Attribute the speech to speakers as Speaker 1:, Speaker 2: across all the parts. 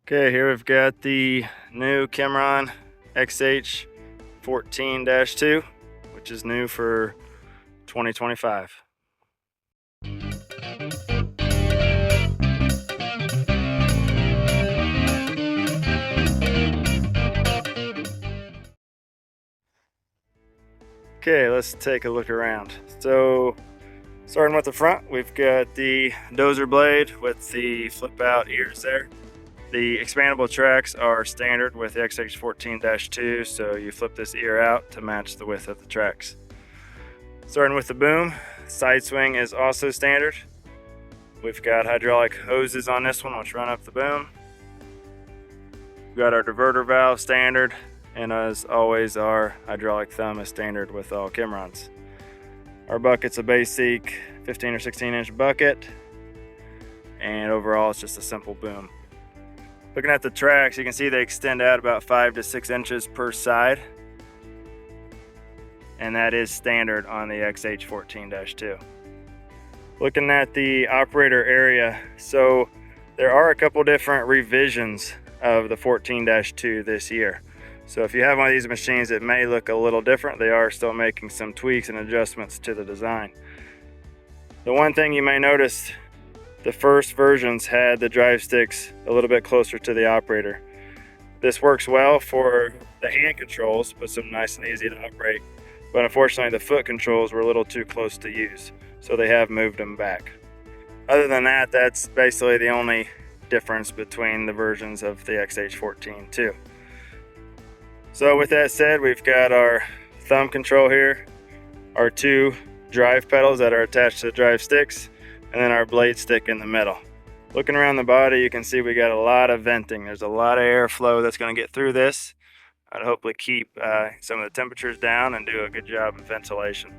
Speaker 1: Okay, here we've got the new KYMRON XH14-2, which is new for 2025. Okay, let's take a look around. So, starting with the front, we've got the dozer blade with the flip out ears there. The expandable tracks are standard with the XH14-2, so you flip this ear out to match the width of the tracks. Starting with the boom, side swing is also standard. We've got hydraulic hoses on this one which run up the boom. We've got our diverter valve standard, and as always our hydraulic thumb is standard with all KYMRONs. Our bucket's a basic 15 or 16 inch bucket, and overall it's just a simple boom. Looking at the tracks, you can see they extend out about 5 to 6 inches per side, and that is standard on the XH14-2. Looking at the operator area, so there are a couple different revisions of the 14-2 this year. So if you have one of these machines, it may look a little different. They are still making some tweaks and adjustments to the design. The one thing you may notice, the first versions had the drive sticks a little bit closer to the operator. This works well for the hand controls, puts them nice and easy to operate, but unfortunately the foot controls were a little too close to use, so they have moved them back. Other than that, that's basically the only difference between the versions of the XH14-2. So with that said, we've got our thumb control here, our two drive pedals that are attached to the drive sticks, and then our blade stick in the middle. Looking around the body, you can see we got a lot of venting. There's a lot of airflow that's going to get through this. I'd hopefully keep some of the temperatures down and do a good job of ventilation.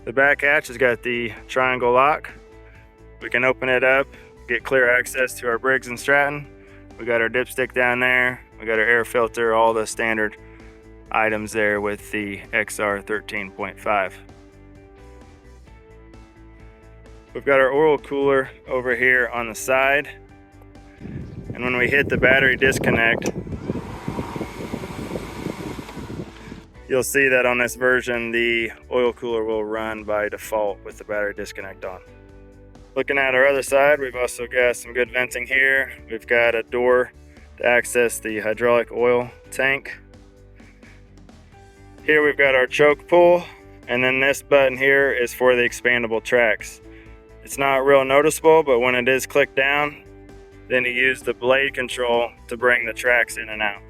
Speaker 1: The back hatch has got the triangle lock. We can open it up, get clear access to our Briggs & Stratton. We got our dipstick down there. We got our air filter, all the standard items there with the XR13.5. We've got our oil cooler over here on the side, and when we hit the battery disconnect, you'll see that on this version the oil cooler will run by default with the battery disconnect on. Looking at our other side, we've also got some good venting here. We've got a door to access the hydraulic oil tank. Here we've got our choke pull, and then this button here is for the expandable tracks. It's not real noticeable, but when it is clicked down, then you use the blade control to bring the tracks in and out.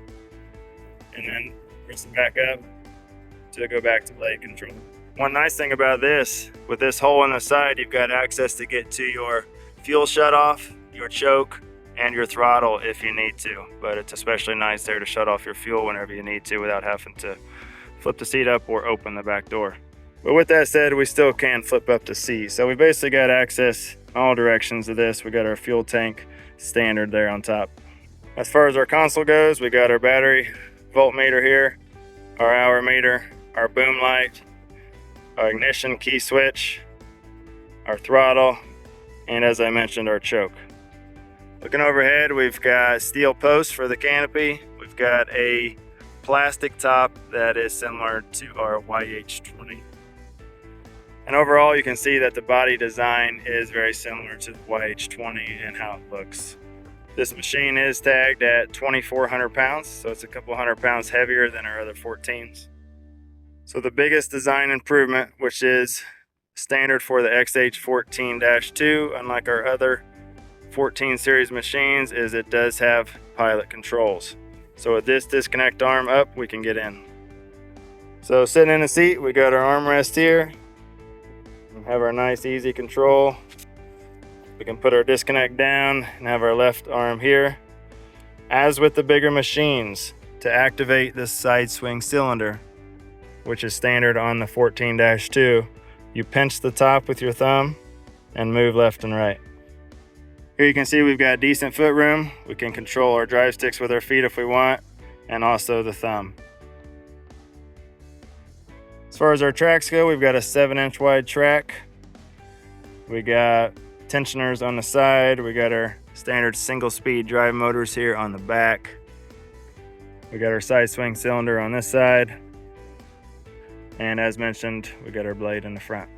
Speaker 1: And then press it back up to go back to blade control. One nice thing about this, with this hole in the side, you've got access to get to your fuel shutoff, your choke, and your throttle if you need to. But it's especially nice there to shut off your fuel whenever you need to without having to flip the seat up or open the back door. But with that said, we still can flip up the seat. So we basically got access in all directions of this. We got our fuel tank standard there on top. As far as our console goes, we got our battery voltmeter here, our hour meter, our boom light, our ignition key switch, our throttle, and as I mentioned, our choke. Looking overhead, we've got steel posts for the canopy. We've got a plastic top that is similar to our YH20. And overall, you can see that the body design is very similar to the YH20 and how it looks. This machine is tagged at 2,400 pounds, so it's a couple hundred pounds heavier than our other 14s. So the biggest design improvement, which is standard for the XH14-2, unlike our other 14 series machines, is it does have pilot controls. So with this disconnect arm up, we can get in. So sitting in the seat, we got our armrest here. We have our nice easy control. We can put our disconnect down and have our left arm here. As with the bigger machines, to activate this side swing cylinder, which is standard on the 14-2, you pinch the top with your thumb and move left and right. Here you can see we've got decent foot room. We can control our drive sticks with our feet if we want, and also the thumb. As far as our tracks go, we've got a 7-inch wide track. We got tensioners on the side. We got our Standard single speed drive motors here on the back. We got our side swing cylinder on this side. And as mentioned, we got our blade in the front.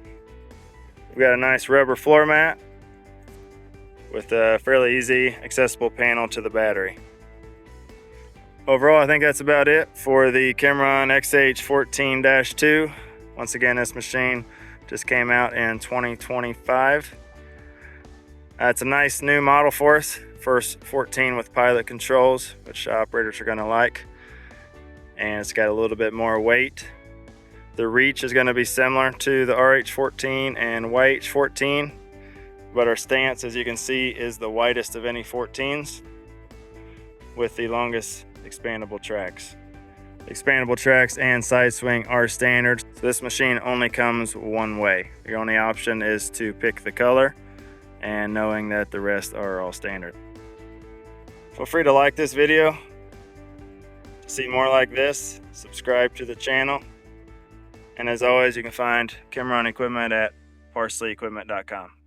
Speaker 1: We've got a nice rubber floor mat with a fairly easy accessible panel to the battery. Overall, I think that's about it for the KYMRON XH14-2. Once again, this machine just came out in 2025. It's a nice new model for us. First 14 with pilot controls, which operators are going to like. And it's got a little bit more weight. The reach is going to be similar to the RH14 and YH14, but our stance, as you can see, is the widest of any 14s with the longest expandable tracks. Expandable tracks and side swing are standard. So this machine only comes one way. The only option is to pick the color, and knowing that the rest are all standard. Feel free to like this video. To see more like this, subscribe to the channel. And as always, you can find KYMRON equipment at parsleyequipment.com.